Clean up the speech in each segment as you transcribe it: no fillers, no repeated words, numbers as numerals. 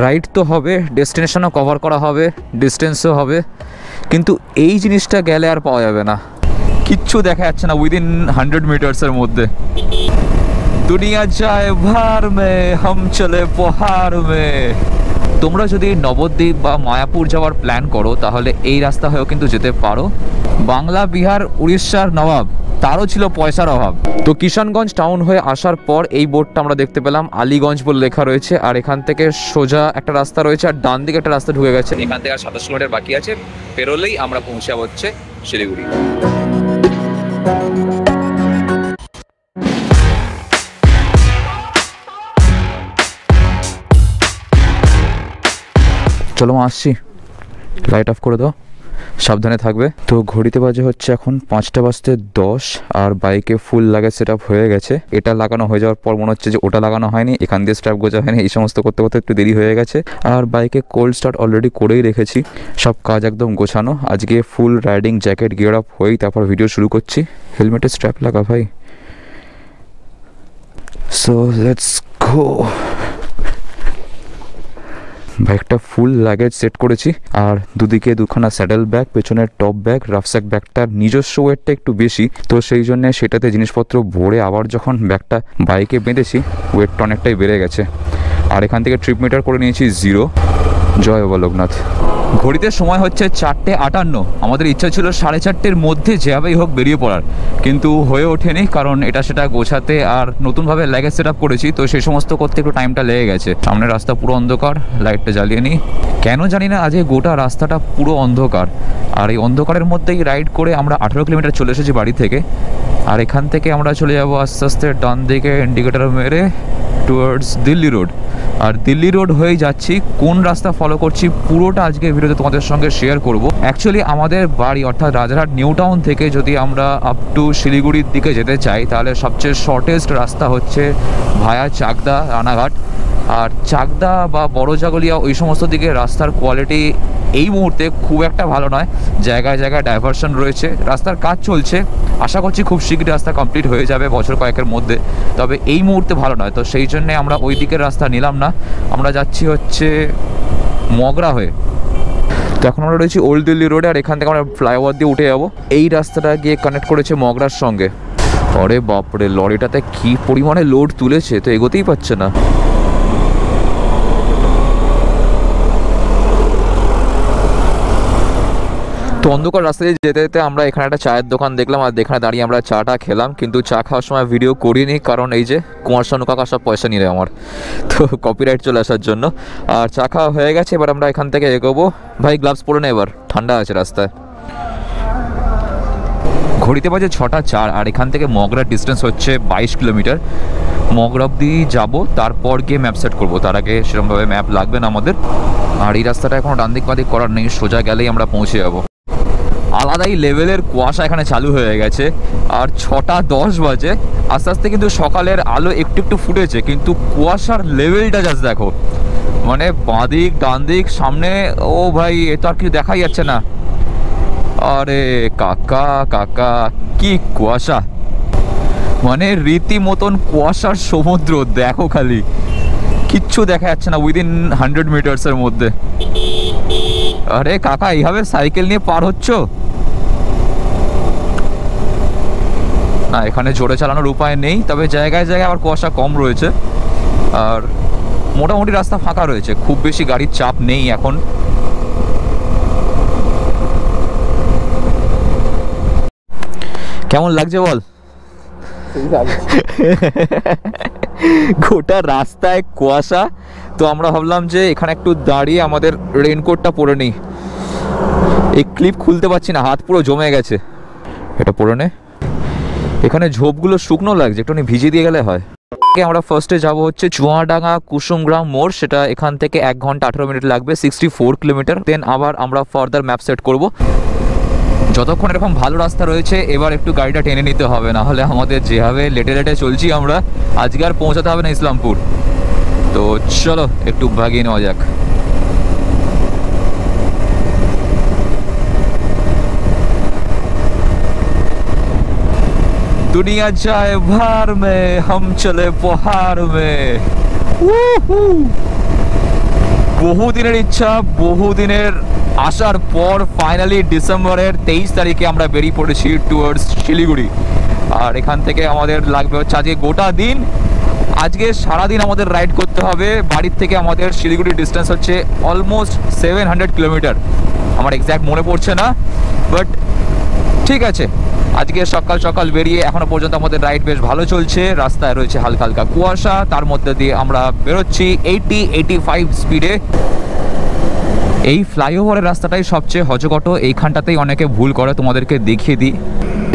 Ride তো হবে, ডেস্টিনেশনও cover করা হবে, ডিস্টেন্সও হবে, কিন্তু এই জিনিসটা গেলে আর পাওয়া যাবে না। কিচ্ছু দেখা যাচ্ছে না উইদিন 100 মিটার্সের মধ্যে। দুনিয়া যায় ভার মে, হাম চলে পাহাড় মে। তোমরা যদি নবদ্বীপ বা মায়াপুর যাওয়ার প্ল্যান করো তাহলে এই রাস্তা হয়েও কিন্তু যেতে পারো। বাংলা, বিহার, উড়িষ্যার নবাব, তারও ছিল পয়সার অভাব। তো কিষানগঞ্জ টাউন হয়ে আসার পর এই বোর্ডটা আমরা দেখতে পেলাম, আলীগঞ্জ বলে লেখা রয়েছে। আর এখান থেকে সোজা একটা রাস্তা রয়েছে, আর ডান দিকে একটা রাস্তা ঢুকে গেছে। এখান থেকে আর 27 কিলোমিটার বাকি আছে, পেরোলেই আমরা পৌঁছে হচ্ছে শিলিগুড়ি। চলো আসছি, লাইট অফ করে দাও, সাবধানে থাকবে। তো ঘড়িতে বাজে হচ্ছে এখন 5:10 আর বাইকে ফুল লাগেজ সেট আপ হয়ে গেছে। এটা লাগানো হয়ে যাওয়ার পর মনে হচ্ছে যে ওটা লাগানো হয়নি, এখান দিয়ে স্ট্র্যাপ গোজা হয়নি, এই সমস্ত করতে করতে একটু দেরি হয়ে গেছে। আর বাইকে কোল্ড স্টার্ট অলরেডি করেই রেখেছি, সব কাজ একদম গোছানো। আজকে ফুল রাইডিং জ্যাকেট গিয়ার আপ হয়েই তারপর ভিডিও শুরু করছি। হেলমেটের স্ট্র্যাপ লাগা ভাই। So let's go. বাইকটা ফুল লাগেজ সেট করেছি, আর দুদিকে দুখানা স্যাডেল ব্যাগ, পেছনের টপ ব্যাগ, রাফস্যাক ব্যাগটার নিজস্ব ওয়েটটা একটু বেশি, তো সেই জন্য সেটাতে জিনিসপত্র ভরে আবার যখন ব্যাগটা বাইকে বেঁধেছি ওয়েটটা অনেকটাই বেড়ে গেছে। আর এখান থেকে ট্রিপ মিটার করে নিয়েছি 0। জয় বাবা লোকনাথ। ঘড়িতে সময় হচ্ছে 4:58। আমাদের ইচ্ছা ছিল 4:30-এর মধ্যে যেভাবেই হোক বেরিয়ে পড়ার, কিন্তু হয়ে ওঠেনি, কারণ এটা সেটা গোছাতে আর নতুনভাবে লাগেজ সেট আপ করেছি, তো সেই সমস্ত করতে একটু টাইমটা লেগে গেছে। সামনের রাস্তা পুরো অন্ধকার, লাইটটা জ্বালিয়ে নিই। কেন জানি না আজকে গোটা রাস্তাটা পুরো অন্ধকার, আর এই অন্ধকারের মধ্যেই রাইড করে আমরা 18 কিলোমিটার চলে এসেছি বাড়ি থেকে। আর এখান থেকে আমরা চলে যাব আস্তে আস্তে ডান দিকে ইন্ডিকেটার মেরে টুয়ার্ডস দিল্লি রোড। আর দিল্লি রোড হয়ে যাচ্ছি, কোন রাস্তা ফলো করছি পুরোটা আজকে ভিডিওতে তোমাদের সঙ্গে শেয়ার করব। অ্যাকচুয়ালি আমাদের বাড়ি অর্থাৎ রাজারহাট নিউ টাউন থেকে যদি আমরা আপ টু শিলিগুড়ির দিকে যেতে চাই তাহলে সবচেয়ে শর্টেস্ট রাস্তা হচ্ছে ভায়া চাকদা, রানাঘাট। আর চাকদা বা বড় জাগলিয়া ওই সমস্ত দিকে রাস্তার কোয়ালিটি এই মুহূর্তে খুব একটা ভালো নয়, জায়গায় জায়গায় ডাইভারশন রয়েছে, রাস্তার কাজ চলছে। আশা করছি খুব শীঘ্রই রাস্তা কমপ্লিট হয়ে যাবে বছর কয়েকের মধ্যে, তবে এই মুহূর্তে ভালো নয়। তো সেই জন্যে আমরা ওই দিকের রাস্তা নিলাম না, আমরা যাচ্ছি হচ্ছে মগরা হয়ে। তো এখন আমরা রয়েছি ওল্ড দিল্লি রোডে, আর এখান থেকে আমরা ফ্লাইওভার দিয়ে উঠে যাবো। এই রাস্তাটা গিয়ে কানেক্ট করেছে মগরার সঙ্গে। আরে বাপরে, লরিটাতে কি পরিমাণে লোড তুলেছে, তো এগোতেই পারছে না। তো অন্ধকার রাস্তায় যেতে যেতে আমরা এখানে একটা চায়ের দোকান দেখলাম, আর এখানে দাঁড়িয়ে আমরা চাটা খেলাম, কিন্তু চা খাওয়ার সময় ভিডিও করিনি, কারণ এই যে কুমার শানু কাকা সব পয়সা নিয়ে আমার, তো কপিরাইট চলে আসার জন্য। আর চা খাওয়া হয়ে গেছে, এবার আমরা এখান থেকে এগোবো। ভাই গ্লাভস পরে নে, এবার ঠান্ডা আছে রাস্তায়। ঘড়িতে বাজে 6:04, আর এখান থেকে মগরার ডিস্টেন্স হচ্ছে 22 কিলোমিটার। মগরা অব্দি যাবো, তারপর গিয়ে ম্যাপ সেট করবো, তার আগে সেরকমভাবে ম্যাপ লাগবে না আমাদের। আর এই রাস্তাটা এখনো ডান দিক বাদিক করার নেই, সোজা গেলেই আমরা পৌঁছে যাবো। আলাদাই লেভেলের কুয়াশা এখানে চালু হয়ে গেছে, আর 6:10 বাজে। আস্তে আস্তে কিন্তু সকালের আলো একটু একটু ফুটেছে, কিন্তু কুয়াশার লেভেলটা জাস্ট দেখো, মানে বাঁদিক ডান দিক সামনে, ও ভাই এ তো আর কিছু দেখাই যাচ্ছে না। আরে কাকা কাকা, কি কুয়াশা, মানে রীতিমতন কুয়াশার সমুদ্র, দেখো খালি, কিচ্ছু দেখা যাচ্ছে না উইদিন 100 মিটার্সের মধ্যে। আরে কাকা, এইভাবে সাইকেল নিয়ে পার হচ্ছ? না, এখানে জোরে চালানোর উপায় নেই, তবে জায়গায় জায়গায় আবার কুয়াশা কম রয়েছে, আর মোটামুটি রাস্তা ফাঁকা রয়েছে, খুব বেশি গাড়ির চাপ নেই এখন। কেমন লাগছে বল? গোটা রাস্তায় কুয়াশা, তো আমরা ভাবলাম যে এখানে একটু দাঁড়িয়ে আমাদের রেইনকোটটা পরে নিই। এই ক্লিপ খুলতে পারছি না, হাত পুরো জমে গেছে। এটা পরে নে। এখানে ঝোপগুলো শুকনো লাগছে, একটু ভিজিয়ে দিয়ে গেলে হয়। আমরা ফার্স্টে যাব হচ্ছে চুয়াডাঙ্গা কুসুমগ্রাম মোড়, সেটা এখান থেকে 1 ঘন্টা 18 মিনিট লাগবে, 64 কিলোমিটার। দেন আবার আমরা ফার্দার ম্যাপ সেট করব। যতক্ষণ এরকম ভালো রাস্তা রয়েছে এবার একটু গাড়িটা টেনে নিতে হবে, না হলে আমাদের যেভাবে লেটে লেটে চলছি আমরা, আজকে আর পৌঁছাতে হবে না ইসলামপুর। তো চলো একটু ভাগিয়ে নেওয়া যাক। दुनिया जाए भार में, हम चले पहाड़ में। বহুদিনের ইচ্ছা, বহুদিনের আসার পর ফাইনালি ডিসেম্বরের 23 তারিখে আমরা বেরিয়ে পড়েছি টুয়ার্ডস শিলিগুড়ি। আর এখান থেকে আমাদের লাগবে হচ্ছে আজকে গোটা দিন। আজকে সারাদিন আমাদের রাইড করতে হবে। বাড়ির থেকে আমাদের শিলিগুড়ির ডিস্টেন্স হচ্ছে অলমোস্ট 700 কিলোমিটার। আমার এক্স্যাক্ট মনে পড়ছে না, বাট ঠিক আছে। আজকে সকাল সকাল বেরিয়ে এখনো পর্যন্ত আমাদের রাইড বেশ ভালো চলছে। রাস্তায় রয়েছে হালকা হালকা কুয়াশা, তার মধ্যে দিয়ে আমরা বেরোচ্ছি 80-85 স্পিডে। এই ফ্লাইওভারের রাস্তাটাই সবচেয়ে হজগট, এইখানটাতেই অনেকে ভুল করে, তোমাদেরকে দেখিয়ে দিই।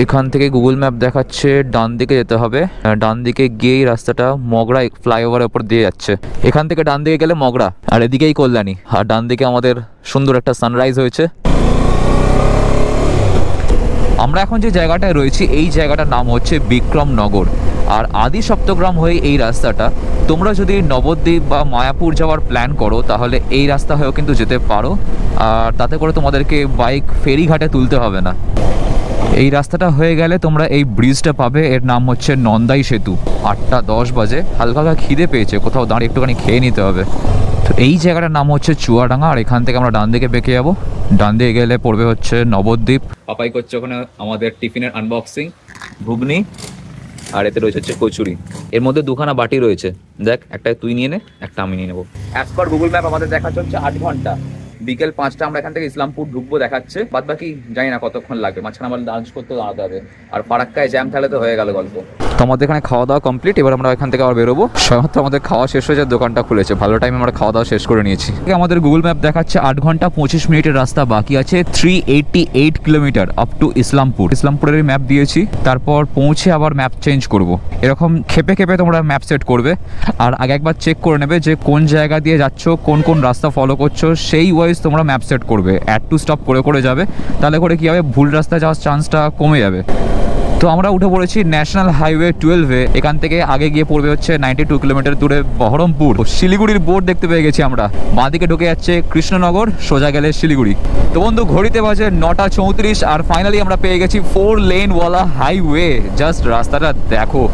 এখান থেকে গুগল ম্যাপ দেখাচ্ছে ডান দিকে যেতে হবে। ডান দিকে গিয়েই রাস্তাটা মগরা ফ্লাইওভারের উপর দিয়ে যাচ্ছে। এখান থেকে ডান দিকে গেলে মগরা, আর এদিকেই কল্যাণী। আর ডান দিকে আমাদের সুন্দর একটা সানরাইজ হয়েছে। আমরা এখন যে জায়গাটায় রয়েছি এই জায়গাটার নাম হচ্ছে বিক্রমনগর। আর আদি সপ্তগ্রাম হয়ে এই রাস্তাটা, তোমরা যদি নবদ্বীপ বা মায়াপুর যাওয়ার প্ল্যান করো তাহলে এই রাস্তা হয়েও কিন্তু যেতে পারো। আর তাতে করে তোমাদেরকে বাইক ফেরিঘাটে তুলতে হবে না। এই রাস্তাটা হয়ে গেলে তোমরা এই ব্রিজটা পাবে, এর নাম হচ্ছে নন্দাই সেতু। 8টা 10 বাজে, হালকা হালকা খিদে পেয়েছে, কোথাও দাঁড়িয়ে একটুখানি খেয়ে নিতে হবে। তো এই জায়গাটার নাম হচ্ছে চুয়াডাঙ্গা। আর এখান থেকে আমরা ডান দিকে বেঁকে যাবো। ডান দিকে গেলে পড়বে হচ্ছে নবদ্বীপ। পাপাই করছে ওখানে আমাদের টিফিনের আনবক্সিং, ঘুগনি, আর এতে রয়েছে হচ্ছে কচুরি। এর মধ্যে দুখানা বাটি রয়েছে, দেখ, একটা তুই নিয়ে নে, একটা আমি নিয়ে নেবো। অ্যাজ পার গুগল ম্যাপ আমাদের দেখাচ্ছে হচ্ছে 8 ঘন্টা। বিকেল 5টা আমরা এখান থেকে ইসলামপুর ঢুকবো দেখাচ্ছে, বাদ বাকি জানি না কতক্ষণ লাগবে। মাঝখানে আমার লাঞ্চ করতে দাঁড়াতে হবে, আর ফারাক্কায় জ্যাম থাকলে তো হয়ে গেল গল্প। তো আমাদের এখানে খাওয়া দাওয়া কমপ্লিট। এবার আমরা এখান থেকে আবার বেরোবো। সমাত্র আমাদের খাওয়া শেষ হয়েছে, দোকানটা খুলেছে, ভালো টাইমে আমরা খাওয়া দাওয়া শেষ করে নিয়েছি। আমাদের গুগল ম্যাপ দেখাচ্ছে 8 ঘন্টা 25 মিনিটের রাস্তা বাকি আছে। 388 কিলোমিটার আপ টু ইসলামপুর। ইসলামপুরের ম্যাপ দিয়েছি, তারপর পৌঁছে আবার ম্যাপ চেঞ্জ করব। এরকম খেপে খেপে তোমরা ম্যাপ সেট করবে, আর আগে একবার চেক করে নেবে যে কোন জায়গা দিয়ে যাচ্ছ, কোন কোন রাস্তা ফলো করছো, সেই ওয়াইজ তোমরা ম্যাপ সেট করবে। অ্যাড টু স্টপ করে করে যাবে, তাহলে করে কী হবে, ভুল রাস্তায় যাওয়ার চান্সটা কমে যাবে। তো আমরা উঠে পড়েছি ন্যাশনাল হাইওয়ে 12-এ। এখান থেকে আগে গিয়ে পড়বে হচ্ছে 92 কিলোমিটার দূরে বহরমপুর। শিলিগুড়ির বোর্ড দেখতে পেয়ে গেছি আমরা। বাঁদিকে ঢুকে যাচ্ছে কৃষ্ণনগর, সোজা গেলে শিলিগুড়ি। তো বন্ধু, ঘড়িতে বাজে 9টা 34, আর ফাইনালি আমরা পেয়ে গেছি 4 লেনওয়ালা হাইওয়ে। জাস্ট রাস্তাটা দেখো,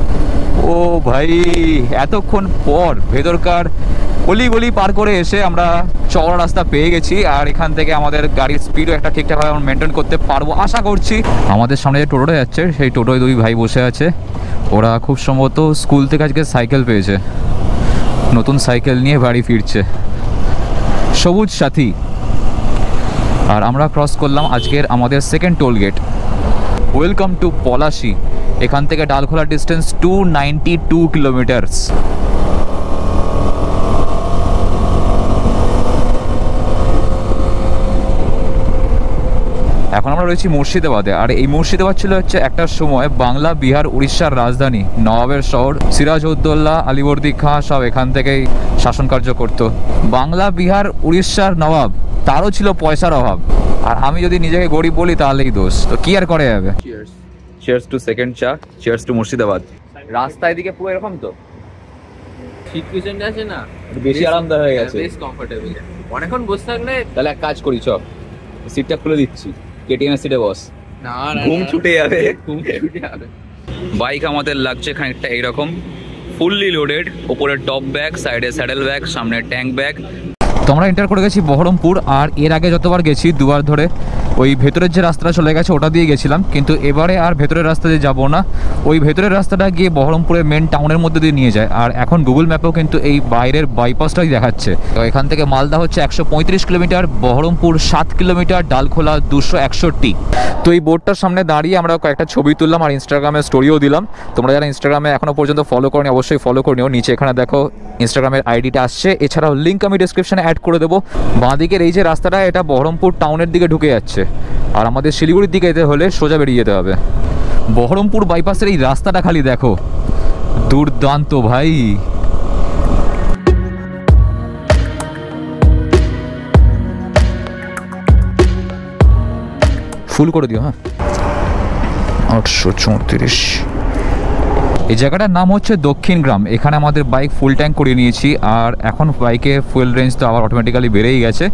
ও ভাই, এতক্ষণ পর ভেতরকার গলি গলি পার করে এসে আমরা চওড়া রাস্তা পেয়ে গেছি। আর এখান থেকে আমাদের গাড়ির স্পিডও একটা ঠিকঠাকভাবে আমরা মেনটেন করতে পারবো আশা করছি। আমাদের সামনে যে টোটোটা যাচ্ছে, সেই টোটোয় 2 ভাই বসে আছে। ওরা খুব সম্ভবত স্কুল থেকে আজকে সাইকেল পেয়েছে, নতুন সাইকেল নিয়ে বাড়ি ফিরছে। সবুজ সাথী। আর আমরা ক্রস করলাম আজকের আমাদের second toll gate. Welcome to Palashi. এখান থেকে ডালখোলার ডিস্টেন্স 292 কিলোমিটার্স। এখন আমরা রয়েছি মুর্শিদাবাদে। আর এই মুর্শিদাবাদ ছিল হচ্ছে একটা সময় বাংলা, বিহার, উড়িষ্যার রাজধানী, নবাবের শহর। সিরাজউদ্দৌলা, আলীবর্দী খাঁ সব এখান থেকেই শাসন কার্য করতো। বাংলা, বিহার, উড়িষ্যার নবাব, তারও ছিল পয়সার অভাব। আর আমি যদি নিজেকে গরিব বলি তাহলেই দোষ। তো কি আর করে যাবে। চিয়ার্স টু সেকেন্ড চা, চিয়ার্স টু মুর্শিদাবাদ। রাস্তা এদিকে পুরো এরকম তো শীত পিছনটা আছে না, বেশি আরামদায়ক হয়ে গেছে, বেশ কমফোর্টেবল। অনেকক্ষণ বসে থাকলে তাহলে এক কাজ করি, চ সিটটা খুলে দিচ্ছি, কেটিএম এর সিটে বস, না ঘুম ছুটে যাবে। ঘুম ছুটে যাবে। বাইক আমাদের লাগছে খানিকটা এইরকম, ফুললি লোডেড, ওপরে টপ ব্যাগ, সাইডে স্যাডেল ব্যাগ, সামনে ট্যাঙ্ক ব্যাগ। তো আমরা এন্টার করে গেছি বহরমপুর। আর এর আগে যতবার গেছি দুবার ধরে ওই ভেতরের যে রাস্তাটা চলে গেছে ওটা দিয়ে গেছিলাম, কিন্তু এবারে আর ভেতরের রাস্তা দিয়ে যাবো না। ওই ভেতরের রাস্তাটা গিয়ে বহরমপুরের মেন টাউনের মধ্যে দিয়ে নিয়ে যায়। আর এখন গুগল ম্যাপেও কিন্তু এই বাইরের বাইপাসটাই দেখাচ্ছে। তো এখান থেকে মালদা হচ্ছে 135 কিলোমিটার, বহরমপুর 7 কিলোমিটার, ডালখোলা 261। তো এই বোর্ডটার সামনে দাঁড়িয়ে আমরা কয়েকটা ছবি তুললাম আর ইনস্টাগ্রামে স্টোরিও দিলাম। তোমরা যারা ইনস্টাগ্রামে এখনও পর্যন্ত ফলো করনি অবশ্যই ফলো করে নিও। নিচে এখানে দেখো ইনস্টাগ্রামের আইডিটা আসছে, এছাড়াও লিঙ্ক আমি ডিসক্রিপশনে অ্যাড করে দেবো। বাঁদিকের এই যে রাস্তাটা, এটা বহরমপুর টাউনের দিকে ঢুকে যাচ্ছে। আর আমাদের শিলিগুড়ির দিকে যেতে হলে সোজা বেরিয়ে যেতে হবে। বহরমপুর বাইপাসের এই রাস্তাটা খালি দেখো, দুর্দান্ত ভাই। ফুল করে দিও। হ্যাঁ, 834। এই জায়গাটার নাম হচ্ছে দক্ষিণ গ্রাম। এখানে আমাদের বাইক ফুল ট্যাঙ্ক করে নিয়েছি, আর এখন বাইকে ফুয়েল রেঞ্জ তো আবার অটোমেটিক্যালি বেড়েই গেছে।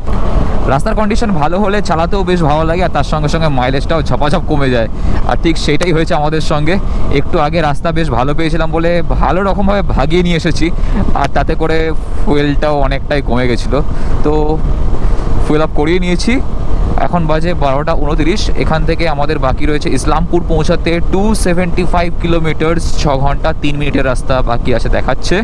রাস্তার কন্ডিশন ভালো হলে চালাতেও বেশ ভালো লাগে, আর তার সঙ্গে সঙ্গে মাইলেজটাও ঝপাঝপ কমে যায়। আর ঠিক সেটাই হয়েছে আমাদের সঙ্গে। একটু আগে রাস্তা বেশ ভালো পেয়েছিলাম বলে ভালো রকমভাবে ভাগিয়ে নিয়ে এসেছি, আর তাতে করে ফুয়েলটাও অনেকটাই কমে গেছিলো। তো ফুয়েল আপ করিয়ে নিয়েছি। এখন বাজে 12:29। এখান থেকে আমাদের বাকি রয়েছে ইসলামপুর পৌঁছাতে 275 কিলোমিটার, 6 ঘন্টা 3 মিনিটের রাস্তা বাকি আছে দেখাচ্ছে।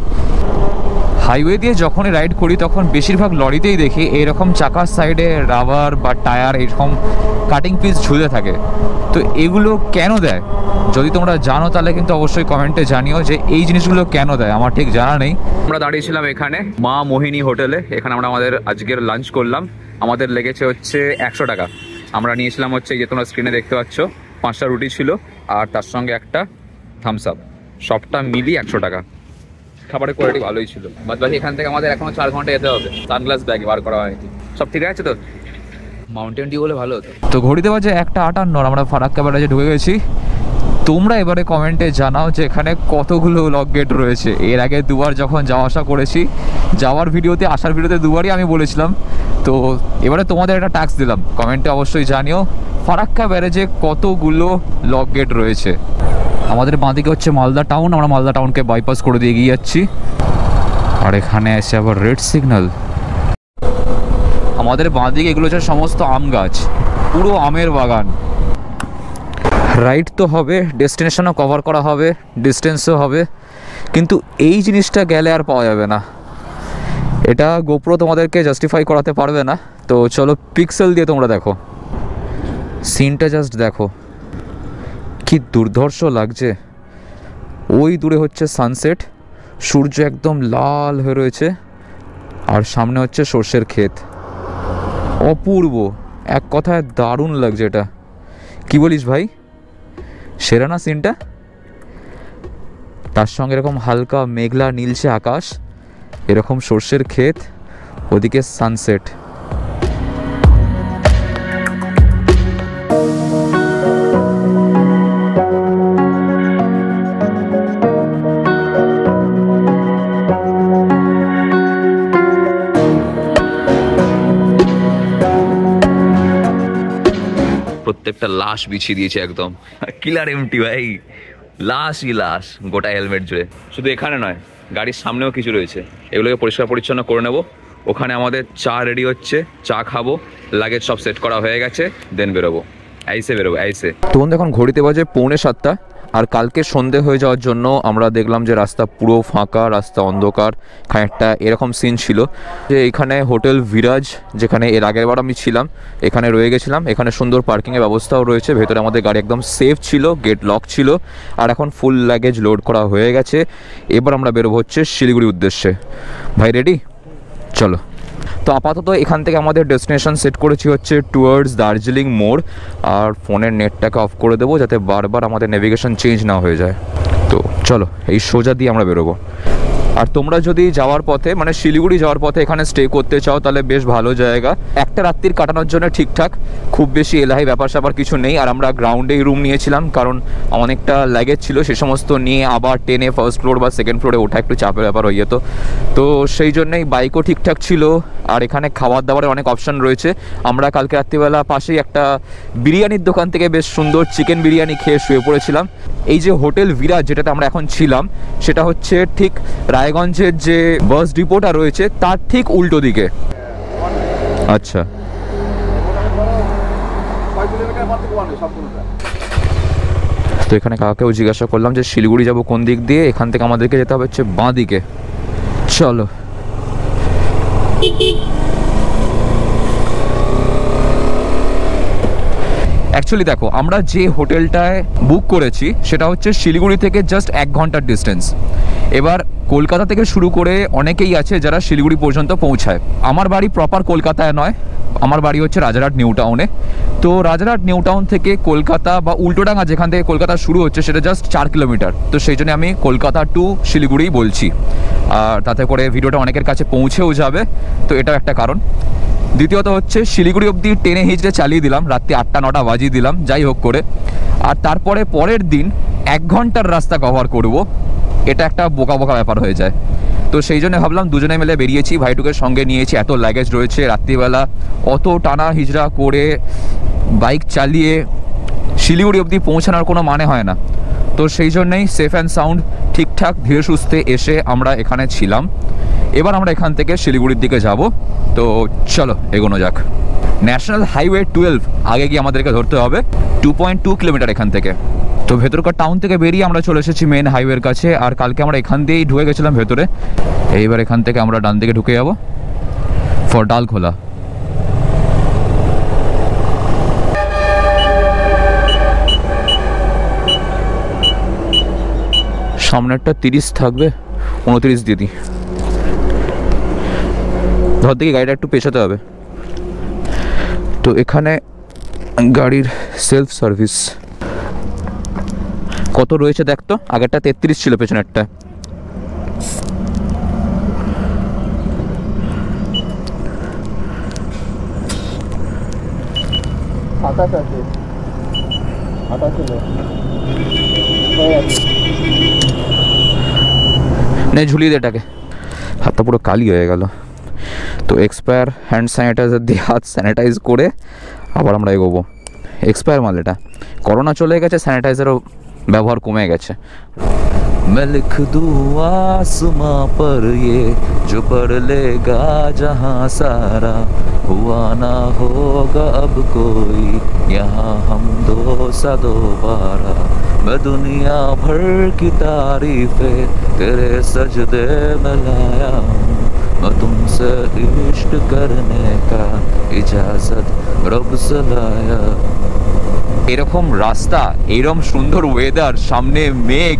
হাইওয়ে দিয়ে যখনই রাইড করি তখন বেশিরভাগ লরিতেই দেখি এইরকম চাকার সাইডে রাবার বা টায়ার এরকম কাটিং পিস ঝুলে থাকে। তো এগুলো কেন দেয়? যদি তোমরা জানো তাহলে কিন্তু অবশ্যই কমেন্টে জানিও যে এই জিনিসগুলো কেন দেয়, আমার ঠিক জানা নেই। আমরা দাঁড়িয়েছিলাম এখানে মা মোহিনী হোটেলে। এখানে আমরা আমাদের আজকের লাঞ্চ করলাম। আমাদের লেগেছে হচ্ছে 100 টাকা। আমরা নিয়েছিলাম হচ্ছে যে তোমরা স্ক্রিনে দেখতে পাচ্ছ 5টা রুটি ছিল, আর তার সঙ্গে একটা থামস আপ, সবটা মিলিয়ে 100 টাকা। খাবারের কোয়ালিটি ভালোই ছিল। বাদ বাকি এখান থেকে আমাদের এখনো 4 ঘন্টা যেতে হবে। সানগ্লাস ব্যাগ বার করা হয়নি। সব ঠিক আছে তো? মাউন্টেন ডিউ হলে ভালো হতো। তো ঘড়িতে বাজে 1:58, আমরা ফারাক্কা ব্যারাজে ঢুকে গেছি। তোমরা এবারে কমেন্টে জানাও যে এখানে কতগুলো লক গেট রয়েছে। এর আগে দুবার যখন যাওয়া আসা করেছি, যাওয়ার ভিডিওতে আসার ভিডিওতে দুবারই আমি বলেছিলাম। তো এবারে তোমাদের একটা টাস্ক দিলাম, কমেন্টে অবশ্যই জানিও ফারাক্কা ব্যারাজে কতগুলো লক গেট রয়েছে। আমাদের বাঁদিকে হচ্ছে মালদা টাউন, আমরা মালদা টাউনকে বাইপাস করে দিয়ে এগিয়ে যাচ্ছি। আর এখানে এসে আবার রেড সিগন্যাল। আমাদের বাঁদিকে এগুলো হচ্ছে সমস্ত আম গাছ, পুরো আমের বাগান। রাইড তো হবে, ডেস্টিনেশনও কভার করা হবে, ডিস্টেন্সও হবে, কিন্তু এই জিনিসটা গেলে আর পাওয়া যাবে না। এটা গোপ্রো তোমাদেরকে জাস্টিফাই করাতে পারবে না। তো চলো পিক্সেল দিয়ে তোমরা দেখো, সিনটা জাস্ট দেখো, কি দুর্ধর্ষ লাগছে। ওই দূরে হচ্ছে সানসেট, সূর্য একদম লাল হয়ে রয়েছে, আর সামনে হচ্ছে সর্ষের ক্ষেত। অপূর্ব, এক কথায় দারুণ লাগছে এটা। কি বলিস ভাই, সেরা না সিনটা? তার সঙ্গে এরকম হালকা মেঘলা নীলচে আকাশ, এরকম সর্ষের ক্ষেত, ওদিকে সানসেট। প্রত্যেকটা লাশ বিছিয়ে দিয়েছে একদম কিলার এমটি ভাই, লাশই লাশ গোটা হেলমেট জুড়ে। শুধু এখানে নয়, গাড়ির সামনেও কিছু রয়েছে, এগুলোকে পরিষ্কার পরিচ্ছন্ন করে নেব। ওখানে আমাদের চা রেডি হচ্ছে, চা খাবো, লাগেজ সব সেট করা হয়ে গেছে, দেন বেরোবো। বেরোবো তো বন্ধু এখন ঘড়িতে বাজে 6:45, আর কালকে সন্ধে হয়ে যাওয়ার জন্য আমরা দেখলাম যে রাস্তা পুরো ফাঁকা, রাস্তা অন্ধকার, খানিকটা এরকম সিন ছিল। যে এখানে হোটেল ভিরাজ, যেখানে এর আগের বার আমি ছিলাম, এখানে রয়ে গেছিলাম। এখানে সুন্দর পার্কিংয়ের ব্যবস্থাও রয়েছে, ভেতরে আমাদের গাড়ি একদম সেফ ছিল, গেট লক ছিল। আর এখন ফুল লাগেজ লোড করা হয়ে গেছে। এবার আমরা বেরোবো হচ্ছে শিলিগুড়ির উদ্দেশ্যে। ভাই রেডি? চলো। তো আপাতত এখান থেকে আমাদের ডেস্টিনেশন সেট করেছি হচ্ছে টুয়ার্ডস দার্জিলিং মোড়। আর ফোনের নেটটাকে অফ করে দেবো যাতে বারবার আমাদের নেভিগেশন চেঞ্জ না হয়ে যায়। তো চলো এই সোজা দিয়ে আমরা বেরোবো। আর তোমরা যদি যাওয়ার পথে মানে শিলিগুড়ি যাওয়ার পথে এখানে স্টে করতে চাও তাহলে বেশ ভালো জায়গা, একটা রাত্রির কাটানোর জন্য ঠিকঠাক, খুব বেশি এলাহি ব্যাপার স্যাপার কিছু নেই। আর আমরা গ্রাউন্ডেই রুম নিয়েছিলাম, কারণ অনেকটা লাগেজ ছিল, সে সমস্ত নিয়ে আবার টেনে ফার্স্ট ফ্লোর বা সেকেন্ড ফ্লোরে ওঠা একটু চাপের ব্যাপার হয়ে যেত। তো সেই জন্যই বাইকও ঠিকঠাক ছিল। আর এখানে খাবার দাবারের অনেক অপশান রয়েছে। আমরা কালকে রাত্রিবেলা পাশেই একটা বিরিয়ানির দোকান থেকে বেশ সুন্দর চিকেন বিরিয়ানি খেয়ে শুয়ে পড়েছিলাম। এই যে হোটেল ভিরাজ যেটাতে আমরা এখন ছিলাম, সেটা হচ্ছে ঠিক রায়গঞ্জের যে বাস ডিপোটা রয়েছে তার ঠিক উল্টো দিকে। আচ্ছা, তো এখানে কাকাকেও জিজ্ঞাসা করলাম যে শিলিগুড়ি যাব কোন দিক দিয়ে, এখান থেকে আমাদেরকে যেতে হবে হচ্ছে বাঁ দিকে। চলো। অ্যাকচুয়ালি দেখো, আমরা যে হোটেলটায় বুক করেছি সেটা হচ্ছে শিলিগুড়ি থেকে জাস্ট 1 ঘন্টার ডিস্টেন্স। এবার কলকাতা থেকে শুরু করে অনেকেই আছে যারা শিলিগুড়ি পর্যন্ত পৌঁছায়। আমার বাড়ি প্রপার কলকাতায় নয়, আমার বাড়ি হচ্ছে রাজারহাট নিউ টাউনে। তো রাজারহাট নিউ টাউন থেকে কলকাতা বা উল্টোডাঙ্গা যেখান থেকে কলকাতা শুরু হচ্ছে সেটা জাস্ট 4 কিলোমিটার। তো সেই জন্য আমি কলকাতা টু শিলিগুড়িই বলছি, আর তাতে করে ভিডিওটা অনেকের কাছে পৌঁছেও যাবে। তো এটাও একটা কারণ। দ্বিতীয়ত হচ্ছে শিলিগুড়ি অবধি টেনে হিচড়ে চালিয়ে দিলাম, রাত্রি 8টা 9টা বাজিয়ে দিলাম যাই হোক করে। আর তারপরে পরের দিন 1 ঘন্টার রাস্তা কভার করব, এটা একটা বোকা বোকা ব্যাপার হয়ে যায়। তো সেই জন্য ভাবলাম দুজনে মিলে বেরিয়েছি, ভাইটুকের সঙ্গে নিয়েছি, এত লাগেজ রয়েছে, রাত্রিবেলা অত টানা হিজড়া করে বাইক চালিয়ে শিলিগুড়ি অবধি পৌঁছানোর কোনো মানে হয় না। তো সেই জন্যই সেফ অ্যান্ড সাউন্ড ঠিকঠাক ধীরে সুস্থে এসে আমরা এখানে ছিলাম। এবার আমরা এখান থেকে শিলিগুড়ির দিকে যাব। তো চলো এগোনো যাক। ন্যাশনাল হাইওয়ে 12 আগে গিয়ে আমাদেরকে ধরতে হবে, 2.2 কিলোমিটার এখান থেকে। তো ভেতরকার টাউন থেকে বেরিয়ে আমরা চলে এসেছি মেন হাইওয়ের কাছে। আর কালকে আমরা এখান দিয়েই ঢুকে গেছিলাম ভেতরে। এইবার এখান থেকে আমরা ডান দিকে ঢুকে যাব ফর ডালখোলা। সামনেরটা 30 থাকবে, 29 দিয়ে দিই। ধর থেকে গাড়িটা একটু পেছাতে হবে। তো এখানে গাড়ির সেলফ সার্ভিস কত রয়েছে দেখ তো। আগেরটা 33 ছিল, পেছনেরটা। নে ঝুলিয়ে দে এটাকে। হাতটা পুরো কালি হয়ে গেল। তো এক্সপায়ার হ্যান্ড স্যানিটাইজার দিয়ে হাত স্যানিটাইজ করে আবার আমরা এগোবো। এক্সপায়ার মাল এটা, করোনা চলে গেছে, স্যানিটাইজারও ব্যবহার কমে গেছে। मैं लिख दूँ आसमां पर ये जो पढ़ लेगा जहाँ सारा, हुआ ना होगा अब कोई यहाँ हम दो सा दोबारा। मैं दुनिया भर की तारीफें तेरे सजदे में लाया हूँ, मैं तुमसे इश्क करने का इजाजत रब से लाया। এরকম রাস্তা, এরকম সুন্দর ওয়েদার, সামনে মেঘ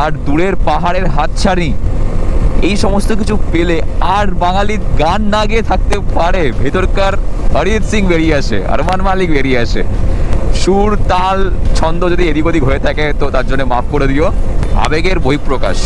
আর দূরের পাহাড়ের হাতছানি, এই সমস্ত কিছু পেলে আর বাঙালি গান না গেয়ে থাকতে পারে? ভেতরকার অরিজিৎ সিং বেরিয়ে আসে, আরমান মালিক বেরিয়ে আসে। সুর তাল ছন্দ যদি এদিক ওদিক হয়ে থাকে তো তার জন্য মাফ করে দিও, আবেগের বহিঃপ্রকাশ।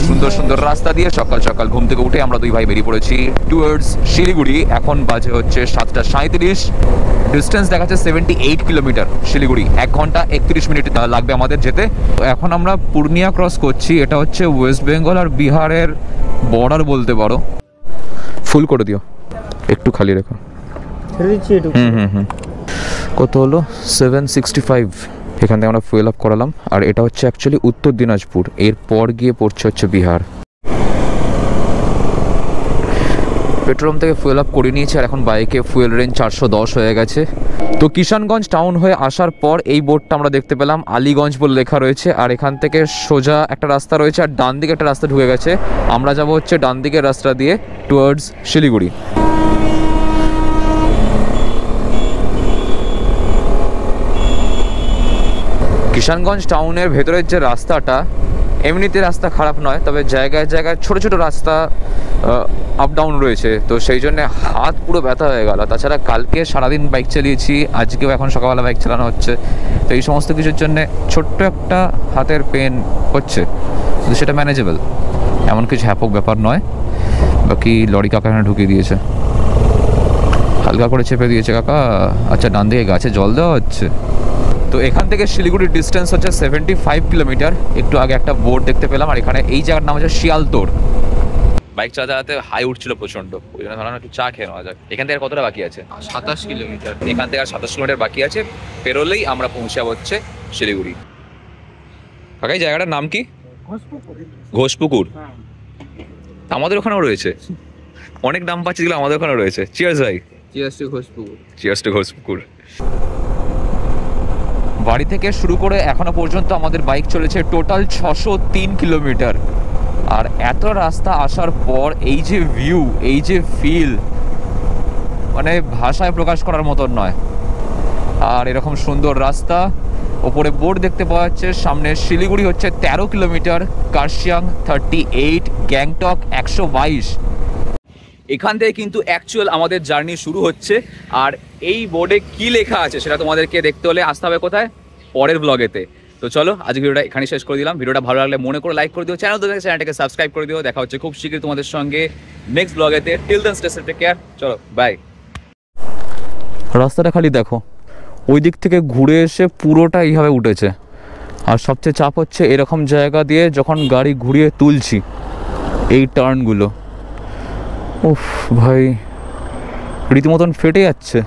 সুন্দর সুন্দর রাস্তা দিয়ে সকাল সকাল ঘুম থেকে উঠে আমরা দুই ভাই বেরিয়ে পড়েছি টুয়ার্ডস শিলিগুড়ি। এখন বাজে হচ্ছে 7:37। ডিস্টেন্স দেখাচ্ছে 78 কিলোমিটার শিলিগুড়ি। 1 ঘন্টা 31 মিনিট লাগবে আমাদের যেতে। এখন আমরা পূর্ণিয়া ক্রস করছি। এটা হচ্ছে ওয়েস্ট বেঙ্গল আর বিহারের বর্ডার বলতে পারো। ফুল করে দিও, একটু খালি রেখো। কত হলো? 765। এখান থেকে আমরা ফুয়েল আপ করালাম। আর এটা হচ্ছে অ্যাকচুয়ালি উত্তর দিনাজপুর, এরপর গিয়ে পড়ছে হচ্ছে বিহার। পেট্রোল থেকে ফুয়েল আপ করে নিয়েছি আর এখন বাইকে ফুয়েল রেঞ্জ 410 হয়ে গেছে। তো কিষানগঞ্জ টাউন হয়ে আসার পর এই বোর্ডটা আমরা দেখতে পেলাম, আলীগঞ্জ বলে লেখা রয়েছে। আর এখান থেকে সোজা একটা রাস্তা রয়েছে আর ডান দিকে একটা রাস্তা ঢুকে গেছে। আমরা যাব হচ্ছে ডান দিকের রাস্তা দিয়ে টুয়ার্ডস শিলিগুড়ি। কিষানগঞ্জ টাউনের ভেতরের যে রাস্তাটা, এমনিতে রাস্তা খারাপ নয়, তবে জায়গায় জায়গায় ছোট ছোট রাস্তা আপ ডাউন রয়েছে। তো সেই জন্য হাত পুরো ব্যথা হয়ে গেল। তাছাড়া কালকে সারাদিন বাইক চালিয়েছি, আজকেও এখন সকালবেলা বাইক চালানো হচ্ছে। তো এই সমস্ত কিছুর জন্যে ছোট্ট একটা হাতের পেন হচ্ছে, কিন্তু সেটা ম্যানেজেবল, এমন কিছু হ্যাপক ব্যাপার নয়। বাকি লরি কাকা এখানে ঢুকিয়ে দিয়েছে, হালকা করে চেপে দিয়েছে কাকা। আচ্ছা, ডান দিকে গাছে জল দেওয়া হচ্ছে। তো এখান থেকে শিলিগুড়ির ডিস্টেন্স হচ্ছে 75 কিলোমিটার। একটু আগে একটা বোর্ড দেখতে পেলাম আর এখানে এই জায়গার নাম হচ্ছে শিয়ালতোড়। বাইক চালাতে হাই উঠছিল প্রচন্ড, ওই জন্য ভাবলাম একটু চা খেয়ে নেওয়া যাক। এখান থেকে কতটা বাকি আছে? 27 কিলোমিটার। এখান থেকে আর 27 কিলোমিটার বাকি আছে, পেরোলেই আমরা পৌঁছাবো হচ্ছে শিলিগুড়ি। কাকা এই জায়গাটার নাম কি? ঘোষপুকুর। আমাদের ওখানেও রয়েছে, অনেক নাম পাচ্ছি যেগুলো আমাদের ওখানেও রয়েছে। চিয়ার্স ভাই। Cheers to Ghoshpukur. Cheers to Ghoshpukur. বাড়ি থেকে শুরু করে এখনো পর্যন্ত আমাদের বাইক চলেছে টোটাল 603 কিলোমিটার। আর এত রাস্তা আসার পর এই যে ভিউ, এই যে ফিল, মানে ভাষায় প্রকাশ করার মতন নয়। আর এরকম সুন্দর রাস্তা, ওপরে বোর্ড দেখতে পাওয়া যাচ্ছে। সামনে শিলিগুড়ি হচ্ছে 13 কিলোমিটার, কার্শিয়াং 38, গ্যাংটক 122। এখান থেকে কিন্তু অ্যাকচুয়াল আমাদের জার্নি শুরু হচ্ছে। আর এই বোর্ডে কি লেখা আছে সেটা তোমাদেরকে দেখতে হলে আসতে হবে কোথায়? পরের ব্লগেতে। তো চলো আজকে ভিডিওটা এখানে শেষ করে দিলাম। ভিডিওটা ভালো লাগলে মনে করে লাইক করে দিও, চ্যানেলটাকে সাবস্ক্রাইব করে দিও। দেখা হচ্ছে খুব শীঘ্রই তোমাদের সঙ্গে নেক্সট ব্লগেতে। Till then stay safe, take care. চলো বাই। রাস্তাটা খালি দেখো, ওই দিক থেকে ঘুরে এসে পুরোটা এইভাবে উঠেছে। আর সবচেয়ে চাপ হচ্ছে এরকম জায়গা দিয়ে যখন গাড়ি ঘুরিয়ে তুলছি, এই টার্নগুলো, উফ ভাই রীতিমতন ফেটে যাচ্ছে।